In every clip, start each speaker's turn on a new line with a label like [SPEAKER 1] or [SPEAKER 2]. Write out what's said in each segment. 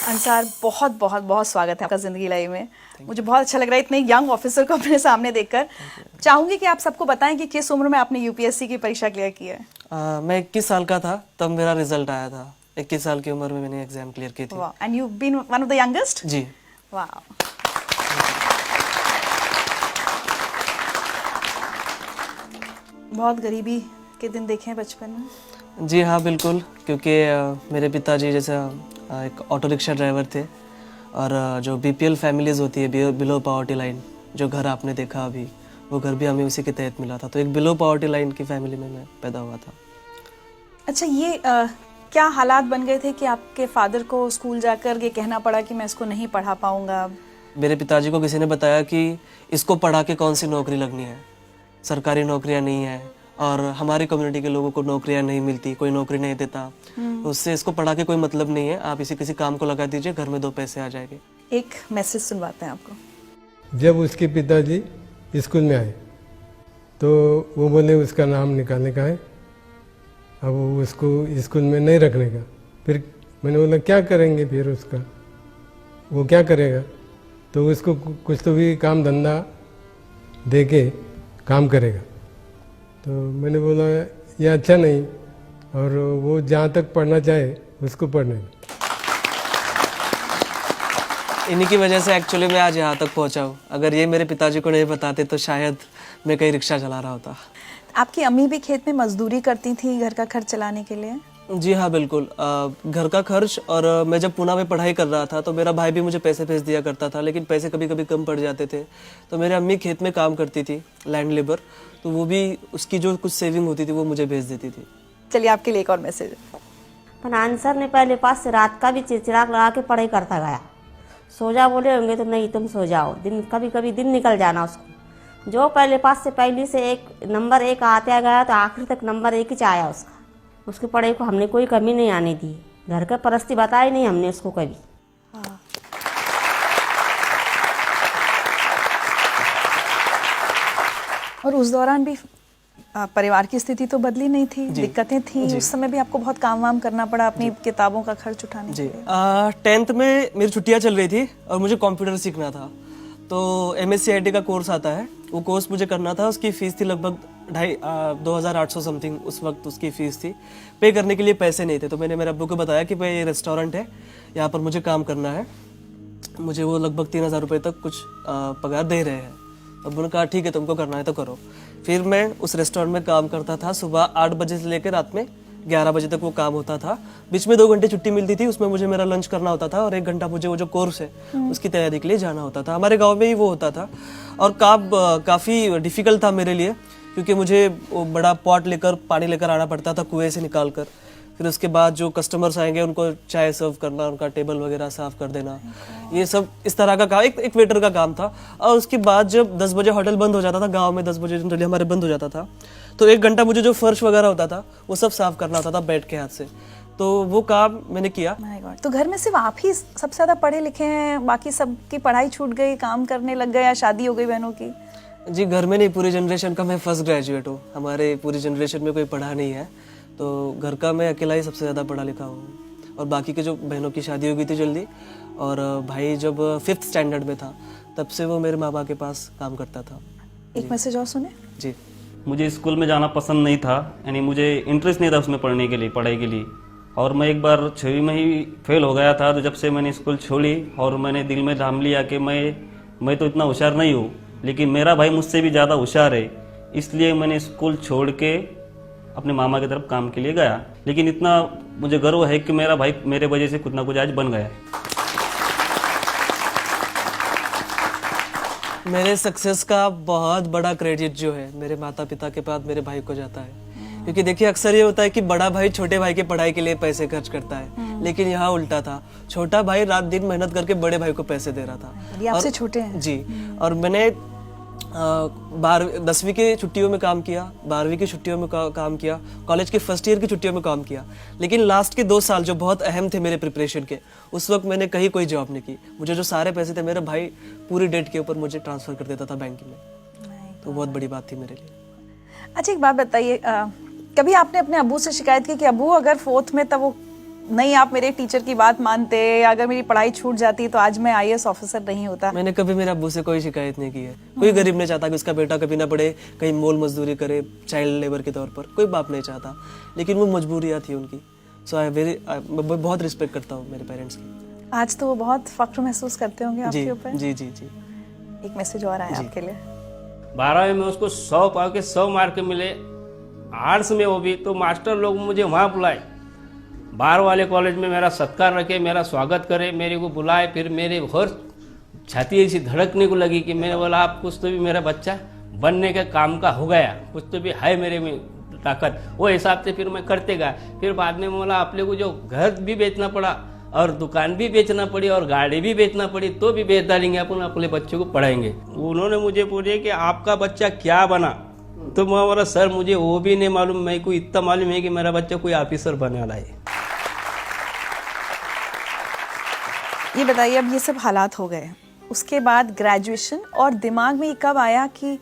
[SPEAKER 1] अंसार, बहुत बहुत बहुत स्वागत है आपका ज़िंदगी लाइव में। मुझे बहुत अच्छा लग रहा है इतने यंग ऑफिसर को अपने सामने देखकर। चाहूंगी कि आप सबको बताएं कि किस उम्र में आपने यूपीएससी की परीक्षा क्लियर की है।
[SPEAKER 2] मैं 21 साल का था तब मेरा रिजल्ट आया था। 21 साल की उम्र में मैंने एग्जाम क्लियर की थी।
[SPEAKER 1] वाह, and you been one of the youngest?
[SPEAKER 2] जी।
[SPEAKER 1] वाह। बहुत गरीबी के दिन देखे हैं बचपन में?
[SPEAKER 2] जी हाँ, बिल्कुल, क्योंकि मेरे पिताजी जैसा एक ऑटो रिक्शा ड्राइवर थे और जो बीपीएल फैमिलीज़ होती है, बिलो पॉवर्टी लाइन, जो घर आपने देखा अभी, वो घर भी हमें उसी के तहत मिला था। तो एक बिलो पॉवर्टी लाइन की फैमिली में मैं पैदा हुआ था।
[SPEAKER 1] अच्छा, ये क्या हालात बन गए थे कि आपके फादर को स्कूल जाकर ये कहना पड़ा कि मैं इसको नहीं पढ़ा पाऊंगा?
[SPEAKER 2] मेरे पिताजी को किसी ने बताया कि इसको पढ़ा के कौन सी नौकरी लगनी है, सरकारी नौकरियां नहीं है और हमारी कम्युनिटी के लोगों को नौकरियां नहीं मिलती, कोई नौकरी नहीं देता, तो उससे इसको पढ़ा के कोई मतलब नहीं है, आप इसी किसी काम को लगा दीजिए, घर में 2 पैसे आ जाएंगे।
[SPEAKER 1] एक मैसेज सुनवाते हैं आपको।
[SPEAKER 3] जब उसके पिताजी स्कूल में आए तो वो बोले उसका नाम निकालने का है, अब वो उसको स्कूल में नहीं रखने का। फिर मैंने बोला क्या करेंगे फिर उसका, वो क्या करेगा? तो उसको कुछ तो भी काम धंधा दे के काम करेगा। तो मैंने बोला ये अच्छा नहीं, और वो जहाँ तक पढ़ना चाहे उसको पढ़ने दो।
[SPEAKER 2] इन्हीं की वजह से एक्चुअली मैं आज यहाँ तक पहुँचा हूँ। अगर ये मेरे पिताजी को नहीं बताते तो शायद मैं कहीं रिक्शा चला रहा होता।
[SPEAKER 1] आपकी अम्मी भी खेत में मजदूरी करती थी घर का खर्च चलाने के लिए?
[SPEAKER 2] जी हाँ, बिल्कुल। घर का खर्च, और मैं जब पूना में पढ़ाई कर रहा था तो मेरा भाई भी मुझे पैसे भेज दिया करता था, लेकिन पैसे कभी कभी कम पड़ जाते थे। तो मेरी अम्मी खेत में काम करती थी, लैंड लेबर, तो वो भी उसकी जो कुछ सेविंग होती थी वो मुझे भेज देती थी।
[SPEAKER 1] चलिए आपके लिए एक और मैसेज।
[SPEAKER 4] पर आंसर ने पहले पास से रात का भी चिराग लगा के पढ़ाई करता गया। सो जा बोले होंगे तो नहीं तुम सो जाओ, दिन कभी कभी दिन निकल जाना उसको। जो पहले पास से पहली से एक नंबर 1 आते गया तो आखिर तक नंबर 1 ही आया उसका। उसकी पढ़ाई को हमने कोई कमी नहीं आने दी, घर का परिस्थिति बताई नहीं हमने उसको कभी।
[SPEAKER 1] और उस दौरान भी परिवार की स्थिति तो बदली नहीं थी, दिक्कतें थी। उस समय भी आपको बहुत काम वाम करना पड़ा अपनी किताबों का खर्च उठाने के लिए।
[SPEAKER 2] 10th में मेरी छुट्टियां चल रही थी और मुझे कंप्यूटर सीखना था। तो MSc IT का कोर्स आता है, वो कोर्स मुझे करना था। उसकी फ़ीस थी लगभग 2,800 समथिंग, उस वक्त उसकी फ़ीस थी। पे करने के लिए पैसे नहीं थे, तो मैंने मेरे अब्बू को बताया कि भाई ये रेस्टोरेंट है, यहाँ पर मुझे काम करना है, मुझे वो लगभग 3,000 रुपये तक कुछ पगार दे रहे हैं। अब्बू ने कहा ठीक है, तुमको करना है तो करो। फिर मैं उस रेस्टोरेंट में काम करता था। सुबह 8 बजे से लेकर रात में 11 बजे तक वो काम होता था। बीच में 2 घंटे छुट्टी मिलती थी, उसमें मुझे मेरा लंच करना होता था और 1 घंटा मुझे वो जो कोर्स है उसकी तैयारी के लिए जाना होता था। हमारे गांव में ही वो होता था और काफ़ी डिफ़िकल्ट था मेरे लिए, क्योंकि मुझे वो बड़ा पॉट लेकर पानी लेकर आना पड़ता था कुएं से निकाल कर। फिर उसके बाद जो कस्टमर्स आएंगे उनको चाय सर्व करना, उनका टेबल वगैरह साफ़ कर देना, ये सब इस तरह का काम एक वेटर का काम था। और उसके बाद जब 10 बजे होटल बंद हो जाता था, गांव में 10 बजे जनरली हमारे बंद हो जाता था, तो 1 घंटा मुझे जो फर्श वगैरह होता था वो सब साफ़ करना होता था बैठ के हाथ से। तो वो काम मैंने किया।
[SPEAKER 1] माय गॉड, तो घर में सिर्फ आप ही सबसे ज़्यादा पढ़े लिखे हैं, बाकी सबकी पढ़ाई छूट गई, काम करने लग गए या शादी हो गई बहनों की?
[SPEAKER 2] जी, घर में नहीं, पूरी जनरेशन का मैं फर्स्ट ग्रेजुएट हूँ। हमारे पूरी जनरेशन में कोई पढ़ा नहीं है, तो घर का मैं अकेला ही सबसे ज़्यादा पढ़ा लिखा हूँ। और बाकी के जो बहनों की शादी हो गई थी जल्दी, और भाई जब 5th स्टैंडर्ड में था तब से वो मेरे माँ बाप के पास काम करता था।
[SPEAKER 1] एक मैसेज और सुने।
[SPEAKER 2] जी।
[SPEAKER 5] मुझे स्कूल में जाना पसंद नहीं था, यानी मुझे इंटरेस्ट नहीं था उसमें पढ़ने के लिए, पढ़ाई के लिए। और मैं एक बार 6वीं में ही फेल हो गया था। तो जब से मैंने स्कूल छोड़ी और मैंने दिल में ठान लिया कि मैं तो इतना होशियार नहीं हूँ, लेकिन मेरा भाई मुझसे भी ज़्यादा होशियार है, इसलिए मैंने स्कूल छोड़ के अपने मामा की तरफ काम के लिए गया। लेकिन इतना मुझे गर्व है कि मेरा भाई मेरे वजह से कुछ ना कुछ आज बन गया।
[SPEAKER 2] मेरे सक्सेस का बहुत बड़ा क्रेडिट जो है मेरे माता पिता के बाद मेरे भाई को जाता है। क्योंकि देखिए, अक्सर ये होता है कि बड़ा भाई छोटे भाई के पढ़ाई के लिए पैसे खर्च करता है, लेकिन यहाँ उल्टा था। छोटा भाई रात दिन मेहनत करके बड़े भाई को पैसे दे रहा था।
[SPEAKER 1] ये आपसे छोटे हैं?
[SPEAKER 2] जी। और मैंने 10वीं की छुट्टियों में काम किया, 12वीं की छुट्टियों में काम किया, कॉलेज के फर्स्ट ईयर की छुट्टियों में काम किया। लेकिन लास्ट के 2 साल जो बहुत अहम थे मेरे प्रिपरेशन के, उस वक्त मैंने कहीं कोई जॉब नहीं की। मुझे जो सारे पैसे थे मेरा भाई पूरी डेट के ऊपर मुझे ट्रांसफ़र कर देता था बैंक में। तो बहुत बड़ी बात थी मेरे लिए।
[SPEAKER 1] अच्छा, एक बात बताइए, कभी आपने अपने अब्बू से शिकायत की कि अब्बू अगर 4th में तब वो नहीं आप मेरे टीचर की बात मानते, अगर मेरी पढ़ाई छूट जाती तो आज मैं आईएएस ऑफिसर नहीं होता?
[SPEAKER 2] मैंने कभी मेरे अब्बू से कोई शिकायत नहीं की है। कोई गरीब नहीं चाहता कि उसका बेटा कभी ना पढ़े, कहीं मोल मजदूरी करे चाइल्ड लेबर के तौर पर, कोई बाप नहीं चाहता, लेकिन वो मजबूरियाँ थी उनकी। सो मैं बहुत रिस्पेक्ट करता हूँ मेरे पेरेंट्स की।
[SPEAKER 1] आज तो वो बहुत फख्र महसूस करते होंगे आपके ऊपर।
[SPEAKER 2] जी जी जी।
[SPEAKER 1] एक मैसेज और आया आपके लिए।
[SPEAKER 6] 12वीं में उसको 100 पाव के 100 मार्क मिले, आर्ट्स में वो भी, तो मास्टर लोग मुझे वहाँ बुलाए, बाहर वाले कॉलेज में मेरा सत्कार रखे, मेरा स्वागत करे, मेरे को बुलाए। फिर मेरे और छाती ऐसी धड़कने को लगी कि मैंने बोला आप कुछ तो भी मेरा बच्चा बनने के काम का हो गया, कुछ तो भी है मेरे में ताकत। वो हिसाब से फिर मैं करते गया। फिर बाद में बोला अपने को जो घर भी बेचना पड़ा और दुकान भी बेचना पड़ी और गाड़ी भी बेचना पड़ी तो भी बेच डालेंगे, अपन अपने बच्चों को पढ़ाएंगे। उन्होंने मुझे पूछे कि आपका बच्चा क्या बना, तो मैं बोला सर मुझे वो भी नहीं मालूम, मेरे को इतना मालूम है कि मेरा बच्चा कोई ऑफिसर बनने वाला है।
[SPEAKER 1] ये बताइए, अब ये सब हालात हो गए, उसके बाद ग्रेजुएशन, और दिमाग में ये कब आया कि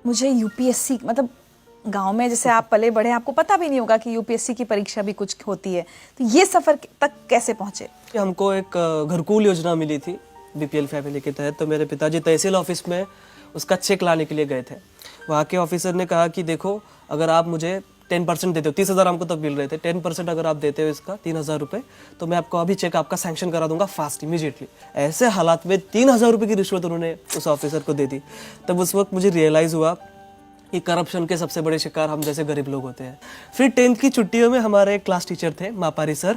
[SPEAKER 1] मुझे यूपीएससी, मतलब गांव में जैसे आप पले बड़े, आपको पता भी नहीं होगा कि यूपीएससी की परीक्षा भी कुछ होती है, तो ये सफर तक कैसे पहुंचे?
[SPEAKER 2] हमको एक घरकुल योजना मिली थी बीपीएल फैमिली के तहत। तो मेरे पिताजी तहसील ऑफिस में उसका चेक लाने के लिए गए थे। वहाँ के ऑफिसर ने कहा कि देखो अगर आप मुझे 10% देते हो, 30,000 हमको तब मिल रहे थे, 10% अगर आप देते हो इसका 3,000 रुपये, तो मैं आपको अभी चेक आपका सैंक्शन करा दूंगा फास्ट इमीडिएटली। ऐसे हालात में 3,000 रुपये की रिश्वत उन्होंने उस ऑफिसर को दे दी। तब उस वक्त मुझे रियलाइज़ हुआ कि करप्शन के सबसे बड़े शिकार हम जैसे गरीब लोग होते हैं। फिर 10th की छुट्टियों में हमारे एक क्लास टीचर थे मापारी सर,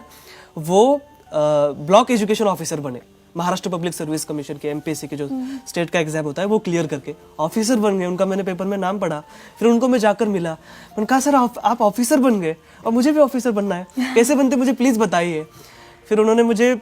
[SPEAKER 2] वो ब्लॉक एजुकेशन ऑफिसर बने, महाराष्ट्र पब्लिक सर्विस कमीशन के एमपीएससी के जो स्टेट का एग्जाम होता है वो क्लियर करके ऑफिसर बन गए। उनका मैंने पेपर में नाम पढ़ा, फिर उनको मैं जाकर मिला, मैंने कहा सर आप ऑफिसर बन गए और मुझे भी ऑफिसर बनना है, कैसे बनते मुझे प्लीज़ बताइए। फिर उन्होंने मुझे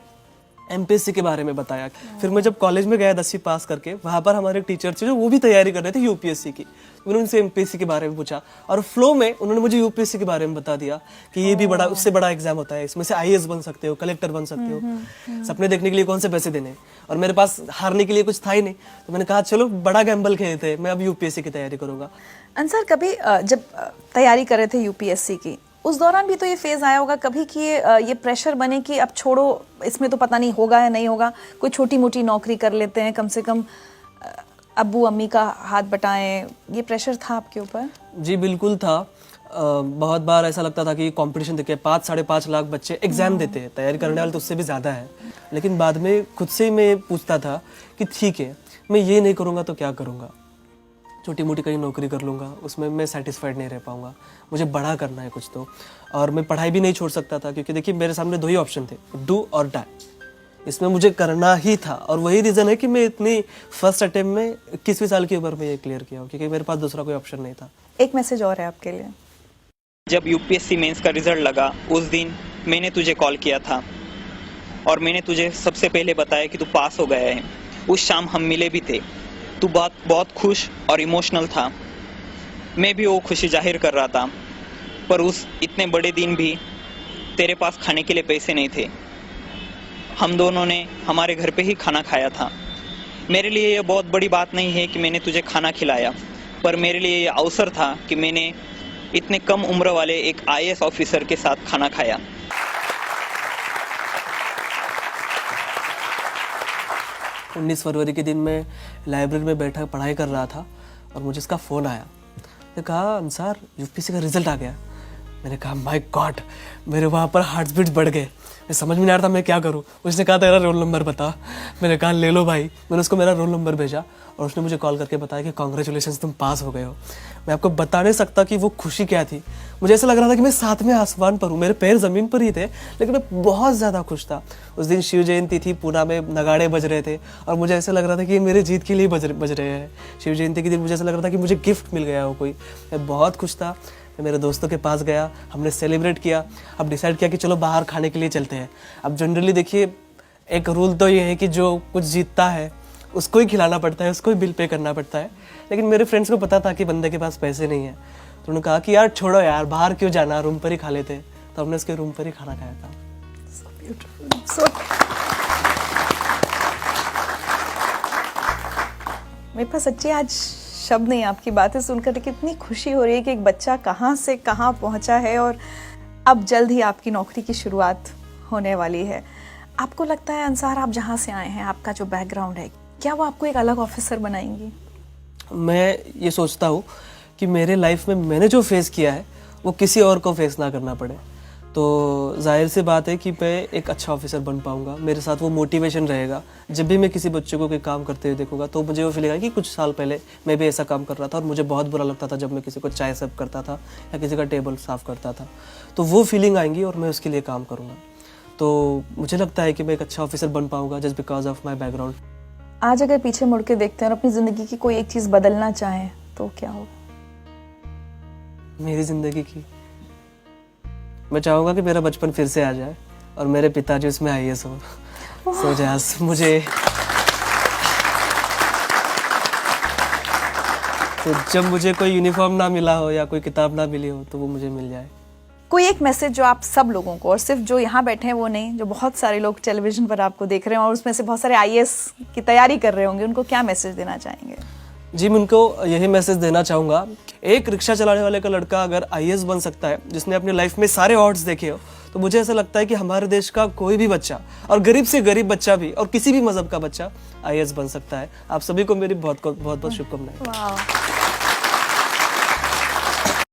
[SPEAKER 2] एमपीएससी के बारे में बताया। फिर मैं जब कॉलेज में गया 10वीं पास करके, वहाँ पर हमारे एक टीचर थे जो वो भी तैयारी कर रहे थे यूपीएससी की। मैंने उनसे एमपीएससी के बारे में पूछा और फ्लो में उन्होंने मुझे यूपीएससी के बारे में बता दिया कि ये भी बड़ा, उससे बड़ा एग्जाम होता है, इसमें से आईएएस बन सकते हो, कलेक्टर बन सकते हो। सपने देखने के लिए कौन से पैसे देने, और मेरे पास हारने के लिए कुछ था ही नहीं। तो मैंने कहा चलो बड़ा गैम्बल खेलते हैं, मैं अब यूपीएससी की तैयारी करूंगा।
[SPEAKER 1] अंसर, कभी जब तैयारी कर रहे थे यूपीएससी की, उस दौरान भी तो ये फेज आया होगा कभी कि ये प्रेशर बने कि अब छोड़ो, इसमें तो पता नहीं होगा या नहीं होगा, कोई छोटी मोटी नौकरी कर लेते हैं, कम से कम अब्बू अम्मी का हाथ बटाएं, ये प्रेशर था आपके ऊपर?
[SPEAKER 2] जी बिल्कुल था। बहुत बार ऐसा लगता था कि कंपटीशन देखिए 5-5.5 लाख बच्चे एग्जाम देते हैं, तैयारी करने वाले तो उससे भी ज़्यादा है। लेकिन बाद में खुद से मैं पूछता था कि ठीक है, मैं ये नहीं करूँगा तो क्या करूँगा, छोटी मोटी कहीं नौकरी कर लूँगा, उसमें मैं सेटिस्फाइड नहीं रह पाऊँगा, मुझे बड़ा करना है कुछ तो। और मैं पढ़ाई भी नहीं छोड़ सकता था क्योंकि देखिए मेरे सामने 2 ही ऑप्शन थे, डू और डाई, इसमें मुझे करना ही था। और वही रीज़न है कि मैं इतनी फर्स्ट अटेम्प्ट में 21वीं साल की उम्र में ये क्लियर किया, क्योंकि मेरे पास दूसरा कोई ऑप्शन नहीं था।
[SPEAKER 1] एक मैसेज और है आपके लिए।
[SPEAKER 7] जब यूपीएससी मेंस का रिजल्ट लगा उस दिन मैंने तुझे कॉल किया था और मैंने तुझे सबसे पहले बताया कि तू पास हो गया है। उस शाम हम मिले भी थे, तू बहुत खुश और इमोशनल था, मैं भी वो खुशी जाहिर कर रहा था। पर उस इतने बड़े दिन भी तेरे पास खाने के लिए पैसे नहीं थे। हम दोनों ने हमारे घर पे ही खाना खाया था। मेरे लिए ये बहुत बड़ी बात नहीं है कि मैंने तुझे खाना खिलाया, पर मेरे लिए ये अवसर था कि मैंने इतने कम उम्र वाले एक आईएएस ऑफिसर के साथ खाना खाया।
[SPEAKER 2] 19 फरवरी के दिन मैं लाइब्रेरी में बैठा पढ़ाई कर रहा था और मुझे इसका फ़ोन आया। मैंने कहा अंसार यूपीएससी का रिजल्ट आ गया। मैंने कहा माय गॉड, मेरे वहाँ पर हार्ट बीट्स बढ़ गए, मैं समझ में नहीं आ रहा था मैं क्या करूँ। उसने कहा तेरा रोल नंबर बता। मैंने कहा ले लो भाई। मैंने उसको मेरा रोल नंबर भेजा और उसने मुझे कॉल करके बताया कि कॉन्ग्रेचुलेशन तुम पास हो गए हो। मैं आपको बता नहीं सकता कि वो खुशी क्या थी। मुझे ऐसा लग रहा था कि मैं 7वें आसमान पर हूँ, मेरे पैर ज़मीन पर ही थे, लेकिन मैं बहुत ज़्यादा खुश था। उस दिन शिव जयंती थी, पूना में नगाड़े बज रहे थे और मुझे ऐसा लग रहा था कि ये मेरे जीत के लिए बज रहे हैं। शिव जयंती के दिन मुझे ऐसा लग रहा था कि मुझे गिफ्ट मिल गया हो कोई। मैं बहुत खुश था। मैं मेरे दोस्तों के पास गया, हमने सेलिब्रेट किया। अब डिसाइड किया कि चलो बाहर खाने के लिए चलते हैं। अब जनरली देखिए एक रूल तो ये है कि जो कुछ जीतता है उसको ही खिलाना पड़ता है, उसको ही बिल पे करना पड़ता है। लेकिन मेरे फ्रेंड्स को पता था कि बंदे के पास पैसे नहीं है, तो उन्होंने कहा कि यार छोड़ो यार, बाहर क्यों जाना, रूम पर ही खा लेते। तो हमने उसके रूम पर ही खाना खाया था।
[SPEAKER 1] मेरे पास सच्ची आज शब्द नहीं आपकी बातें सुनकर कि इतनी खुशी हो रही है कि एक बच्चा कहाँ से कहाँ पहुँचा है और अब जल्द ही आपकी नौकरी की शुरुआत होने वाली है। आपको लगता है अंसार, आप जहाँ से आए हैं, आपका जो बैकग्राउंड है, क्या वो आपको एक अलग ऑफिसर बनाएंगी?
[SPEAKER 2] मैं ये सोचता हूँ कि मेरे लाइफ में मैंने जो फेस किया है वो किसी और को फेस ना करना पड़े। तो जाहिर सी बात है कि मैं एक अच्छा ऑफिसर बन पाऊंगा, मेरे साथ वो मोटिवेशन रहेगा। जब भी मैं किसी बच्चे को कोई काम करते हुए देखूंगा तो मुझे वो फीलिंग आएगी कि कुछ साल पहले मैं भी ऐसा काम कर रहा था और मुझे बहुत बुरा लगता था जब मैं किसी को चाय सर्व करता था या किसी का टेबल साफ़ करता था। तो वो फीलिंग आएंगी और मैं उसके लिए काम करूँगा। तो मुझे लगता है कि मैं एक अच्छा ऑफिसर बन पाऊँगा just because of my background.
[SPEAKER 1] आज अगर पीछे मुड़ के देखते हैं और अपनी ज़िंदगी की कोई एक चीज़ बदलना चाहें तो क्या होगा?
[SPEAKER 2] मेरी ज़िंदगी की मैं चाहूँगा कि मेरा बचपन फिर से आ जाए और मेरे पिताजी उसमें IAS हो। सो जैस मुझे तो जब मुझे कोई यूनिफॉर्म ना मिला हो या कोई किताब ना मिली हो तो वो मुझे मिल जाए।
[SPEAKER 1] कोई एक मैसेज जो आप सब लोगों को, और सिर्फ जो यहाँ बैठे हैं वो नहीं, जो बहुत सारे लोग टेलीविजन पर आपको देख रहे हैं और उसमें से बहुत सारे IAS की तैयारी कर रहे होंगे, उनको क्या मैसेज देना चाहेंगे?
[SPEAKER 2] जी, मैं उनको यही मैसेज देना चाहूँगा, एक रिक्शा चलाने वाले का लड़का अगर IAS बन सकता है जिसने अपनी लाइफ में सारे ऑड्स देखे हो, तो मुझे ऐसा लगता है कि हमारे देश का कोई भी बच्चा, और गरीब से गरीब बच्चा भी, और किसी भी मजहब का बच्चा IAS बन सकता है। आप सभी को मेरी बहुत बहुत शुभकामनाएं।
[SPEAKER 1] वाह।